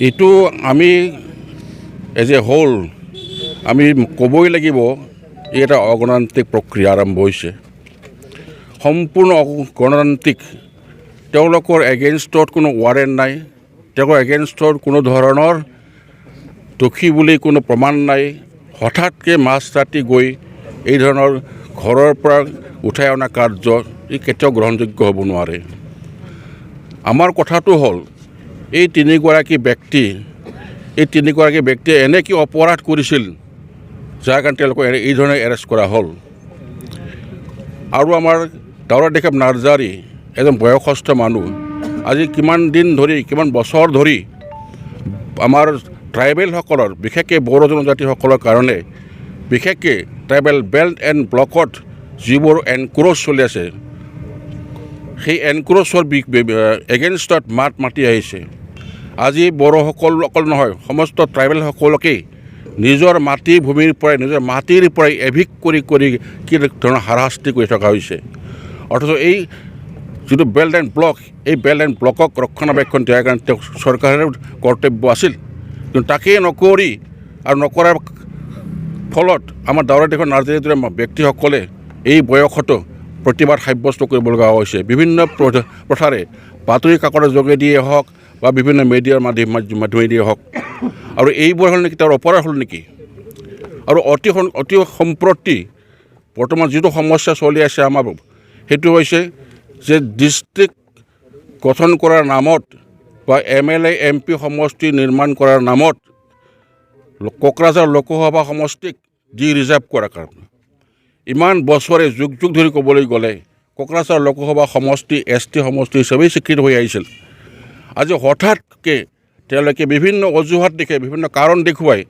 এইটো আমি as a whole আমি ক'বই লাগিব এই এটা অগণতান্ত্ৰিক প্ৰক্ৰিয়া আৰম্ভ হৈছে সম্পূৰ্ণ গণতান্ত্ৰিক তেওঁলোকৰ এগেইনষ্টত কোনো ৱাৰেণ্ট নাই তেওঁলোকৰ এগেইনষ্টত কোনো ধৰণৰ দোষী বুলি কোনো প্ৰমাণ নাই হঠাৎকৈ মাছ ৰাতি গৈ এই ধৰণৰ ঘৰৰ পৰা উঠাই অনা কাৰ্য ই কেতিয়াও গ্ৰহণযোগ্য হ'ব নোৱাৰে আমাৰ কথাটো হ'ল এই তিনিগৰাকী ব্যক্তিয়ে এনে কি অপৰাধ কৰিছিল যাৰ কাৰণে তেওঁলোকক এই ধৰণে এৰেষ্ট কৰা হ'ল আৰু আমাৰ দাউৰা দেখাব নাৰ্জাৰী এজন বয়সস্থ মানুহ আজি কিমান দিন ধৰি কিমান বছৰ ধৰি আমাৰ ট্ৰাইবেলসকলৰ বিশেষকৈ বড়ো জনজাতিসকলৰ কাৰণে বিশেষকৈ ট্ৰাইবেল বেল্ট এণ্ড ব্লকত যিবোৰ এনক্ৰ'চ চলি আছে সেই এনক্ৰ'চৰ এগেইনষ্টত মাত মাতি আহিছে আজি বড়োসকল অকল নহয় সমস্ত ট্ৰাইবেলসকলকেই নিজৰ মাটি ভূমিৰ পৰাই নিজৰ মাটিৰ পৰাই এভিক্ট কৰি কি ধৰণৰ হাৰাশাস্তি কৰি থকা হৈছে অথচ এই যিটো বেল্ট এণ্ড ব্লক এই বেল্ট এণ্ড ব্লকক ৰক্ষণাবেক্ষণ দিয়াৰ কাৰণে তেওঁ চৰকাৰৰ কৰ্তব্য আছিল কিন্তু তাকেই নকৰি আৰু নকৰাৰ ফলত আমাৰ দাউৰা দেশৰ নাৰ্জাৰীৰ দৰে ব্যক্তিসকলে এই বয়সতো প্ৰতিবাদ সাব্যস্ত কৰিব লগা হৈছে বিভিন্ন প্ৰথাৰে বাতৰি কাকতৰ যোগেদিয়ে হওক বা বিভিন্ন মিডিয়াৰ মাধ্যমেদিয়ে হওক আৰু এইবোৰ হ'ল নেকি তেওঁৰ অপৰাধ হ'ল নেকি আৰু অতি সম্প্ৰতি বৰ্তমান যিটো সমস্যা চলি আছে আমাৰ সেইটো হৈছে যে ডিষ্ট্ৰিক্ট গঠন কৰাৰ নামত বা MLA MP সমষ্টি নিৰ্মাণ কৰাৰ নামত কোকৰাঝাৰ লোকসভা সমষ্টিক ৰিজাৰ্ভ কৰাৰ কাৰণে ইমান বছৰে যুগ ধৰি ক'বলৈ গ'লে কোকৰাঝাৰ লোকসভা সমষ্টি ST সমষ্টি হিচাপেই স্বীকৃত হৈ আহিছিল আজি হঠাৎকৈ তেওঁলোকে বিভিন্ন অজুহাত দেখে বিভিন্ন কাৰণ দেখুৱাই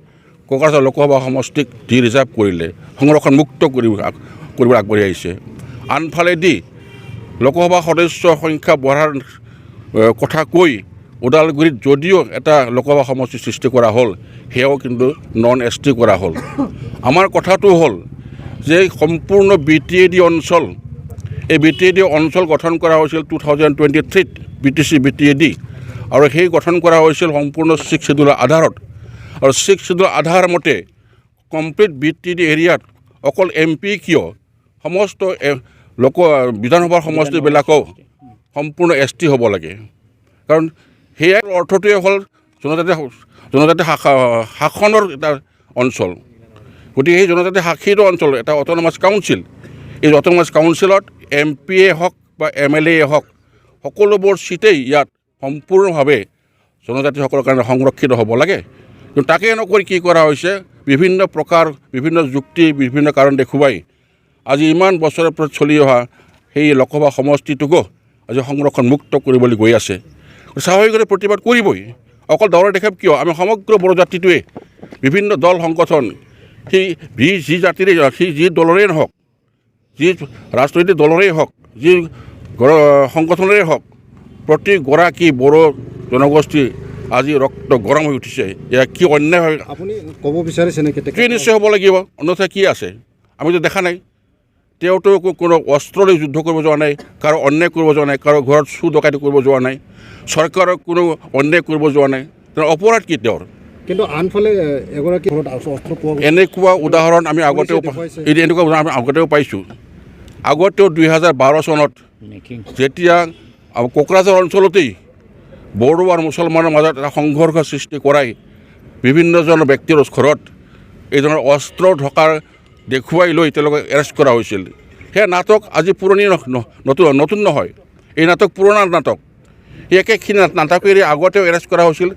কোকৰাঝাৰ লোকসভা সমষ্টিক ৰিজাৰ্ভ কৰিলে সংৰক্ষণ মুক্ত কৰিব আগবাঢ়ি আহিছে আনফালেদি লোকসভা সদস্যৰ সংখ্যা বঢ়াৰ কথা কৈ ওদালগুৰিত যদিও এটা লোকসভা সমষ্টি সৃষ্টি কৰা হ'ল সেয়াও কিন্তু নন ST কৰা হ'ল আমাৰ কথাটো হ'ল যে সম্পূৰ্ণ BTAD অঞ্চল এই BTAD অঞ্চল গঠন কৰা হৈছিল 2023 BTC BTAD আৰু সেই গঠন কৰা হৈছিল সম্পূৰ্ণ 6 শিডিউলৰ আধাৰত আৰু 6 শিডিউলৰ আধাৰ মতে কমপ্লিট BTAD এৰিয়াত অকল MP কিয় সমস্ত বিধানসভাৰ সমষ্টিবিলাকো সম্পূৰ্ণ ST হ'ব লাগে কাৰণ সেয়াৰ অৰ্থটোৱে হ'ল জনজাতি শাসনৰ এটা অঞ্চল গতিকে সেই জনজাতি শাসিত অঞ্চল এটা অট'নমাছ কাউন্সিল এই অট'নমাছ কাউন্সিলত MPয়ে হওক বা MLA হওক সকলোবোৰ চিটেই ইয়াত সম্পূৰ্ণভাৱে জনজাতিসকলৰ কাৰণে সংৰক্ষিত হ'ব লাগে কিন্তু তাকে নকৰি কি কৰা হৈছে বিভিন্ন যুক্তি বিভিন্ন কাৰণ দেখুৱাই আজি ইমান বছৰৰ পৰা চলি অহা সেই লোকসভা সমষ্টিটোকো আজি সংৰক্ষণ মুক্ত কৰিবলৈ গৈ আছে স্বাভাৱিকতে প্ৰতিবাদ কৰিবই অকল দাউৰা দেখাব কিয় আমি সমগ্ৰ বড়ো জাতিটোৱে বিভিন্ন দল সংগঠন সেই যি জাতিৰে সেই যি দলৰেই নহওক যি ৰাজনৈতিক দলৰেই হওক যি সংগঠনৰেই হওক প্ৰতিগৰাকী বড়ো জনগোষ্ঠী আজি ৰক্ত গৰম হৈ উঠিছে এয়া কি অন্যায় হয় আপুনি ক'ব বিচাৰিছে নেকি কি নিশ্চয় হ'ব লাগিব অন্যথা কি আছে আমিতো দেখা নাই তেওঁতো কোনো অস্ত্ৰ লৈ যুদ্ধ কৰিব যোৱা নাই কাৰো অন্যায় কৰিব যোৱা নাই কাৰো ঘৰত চুৰ ডকাইতি কৰিব যোৱা নাই চৰকাৰক কোনো অন্যায় কৰিব যোৱা নাই তেওঁৰ অপৰাধ কি তেওঁৰ কিন্তু আনফালে এগৰাকী এনেকুৱা উদাহৰণ আমি আগতেও পাইছোঁ আগতেও 2012 চনত যেতিয়া কোকৰাঝাৰ অঞ্চলতেই বড়ো আৰু মুছলমানৰ মাজত এটা সংঘৰ্ষ সৃষ্টি কৰাই বিভিন্নজন ব্যক্তিৰ ঘৰত এই ধৰণৰ অস্ত্ৰ ঢকাৰ দেখুৱাই লৈ তেওঁলোকক এৰেষ্ট কৰা হৈছিল সেয়া নাটক আজি পুৰণি নতুন নহয় এই নাটক পুৰণা নাটক এই একেখিনি নাটকেৰে আগতেও এৰেষ্ট কৰা হৈছিল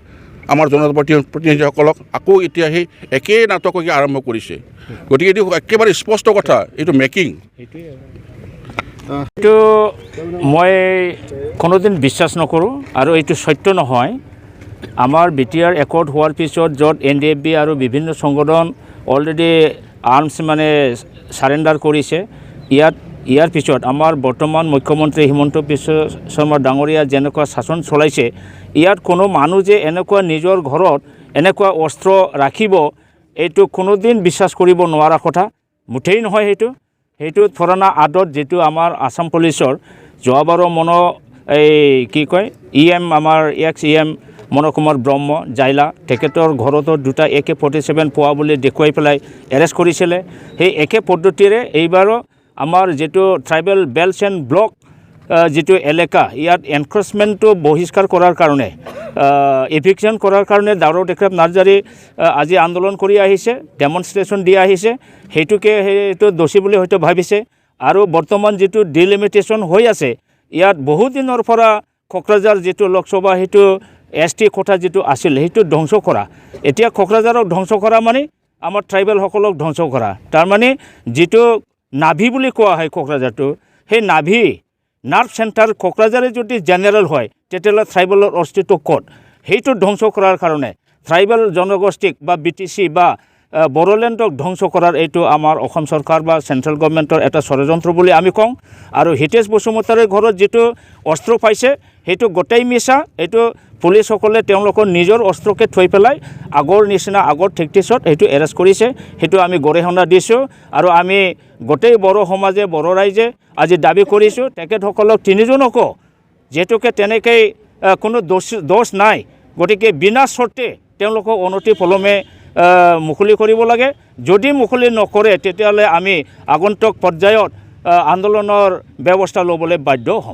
আমাৰ জনপ্ৰতিনিধিসকলক আকৌ এতিয়া সেই একেই নাটককে আৰম্ভ কৰিছে গতিকে এইটো একেবাৰে স্পষ্ট কথা এইটো মেকিং এইটো মই কোনোদিন বিশ্বাস নকৰোঁ আৰু এইটো সত্য নহয় আমাৰ BTR একৰ্ড হোৱাৰ পিছত য'ত NDFB আৰু বিভিন্ন সংগঠন অলৰেডি আৰ্মছ সাৰেণ্ডাৰ কৰিছে ইয়াৰ পিছত আমাৰ বৰ্তমান মুখ্যমন্ত্ৰী হিমন্ত বিশ্ব শৰ্মা ডাঙৰীয়া যেনেকুৱা শাসন চলাইছে ইয়াত কোনো মানুহ যে এনেকুৱা নিজৰ ঘৰত এনেকুৱা অস্ত্ৰ ৰাখিব এইটো কোনোদিন বিশ্বাস কৰিব নোৱাৰা কথা মুঠেই নহয় সেইটো পুৰণা আদত যেটো আমাৰ আসাম পুলিচৰ যোৱাবাৰৰ এই কি কয় EM আমাৰ EM মনোকুমাৰ ব্ৰহ্ম জাইলা তেখেতৰ ঘৰতো দুটা AK-47 পোৱা বুলি দেখুৱাই পেলাই এৰেষ্ট কৰিছিলে সেই একে পদ্ধতিৰে এইবাৰো আমাৰ যেটো ট্ৰাইবেল বেল্টছ এণ্ড ব্লক যেটো এলেকা ইয়াত এনক্ৰচমেণ্টটো বহিষ্কাৰ কৰাৰ কাৰণে এভিকশ্যন কৰাৰ কাৰণে দাউৰা ডেকাপ নাৰ্জাৰী আজি আন্দোলন কৰি আহিছে ডেমনষ্ট্ৰেশ্যন দি আহিছে সেইটোকে সেইটো দোষী বুলি হয়তো ভাবিছে আৰু বৰ্তমান যেটো ডিলিমিটেশ্যন হৈ আছে ইয়াত বহুত দিনৰ পৰা কোকৰাঝাৰ যেটো লোকসভা সেইটো ST কোঠা যেটো আছিল সেইটো ধ্বংস কৰা এতিয়া কোকৰাঝাৰক ধ্বংস কৰা মানে আমাৰ ট্ৰাইবেল সকলক ধ্বংস কৰা তাৰ মানে যেটো নাভি বুলি কোৱা হয় কোকৰাঝাৰটো সেই নাভি নাৰ্ভ চেণ্টাৰ কোকৰাঝাৰে যদি জেনেৰেল হয় তেতিয়াহ'লে ট্ৰাইবেলৰ অস্তিত্ব ক'ত সেইটো ধ্বংস কৰাৰ কাৰণে ট্ৰাইবেল জনগোষ্ঠীক বা BTC বা বড়োলেণ্ডক ধ্বংস কৰাৰ এইটো আমাৰ অসম চৰকাৰ বা চেণ্ট্ৰেল গভৰ্ণমেণ্টৰ এটা ষড়যন্ত্ৰ বুলি আমি কওঁ আৰু হিতেশ বসুমতাৰীৰ ঘৰত যেটো অস্ত্ৰ পাইছে সেইটো গোটেই মিছা এইটো পুলিচসকলে তেওঁলোকৰ নিজৰ অস্ত্ৰকে থৈ পেলাই আগৰ নিচিনা আগৰ টেকটিছত সেইটো এৰেষ্ট কৰিছে সেইটো আমি গৰিহণা দিছোঁ আৰু আমি গোটেই বড়ো সমাজে বড়ো ৰাইজে আজি দাবী কৰিছোঁ তেখেতসকলক তিনিজনকো যেহেতুকে তেনেকৈ কোনো দোষ নাই গতিকে বিনা চৰ্তে তেওঁলোকক অনতি পলমে মুকলি কৰিব লাগে যদি মুকলি নকৰে তেতিয়াহ'লে আমি আগন্তুক পৰ্যায়ত আন্দোলনৰ ব্যৱস্থা ল'বলৈ বাধ্য হ'ম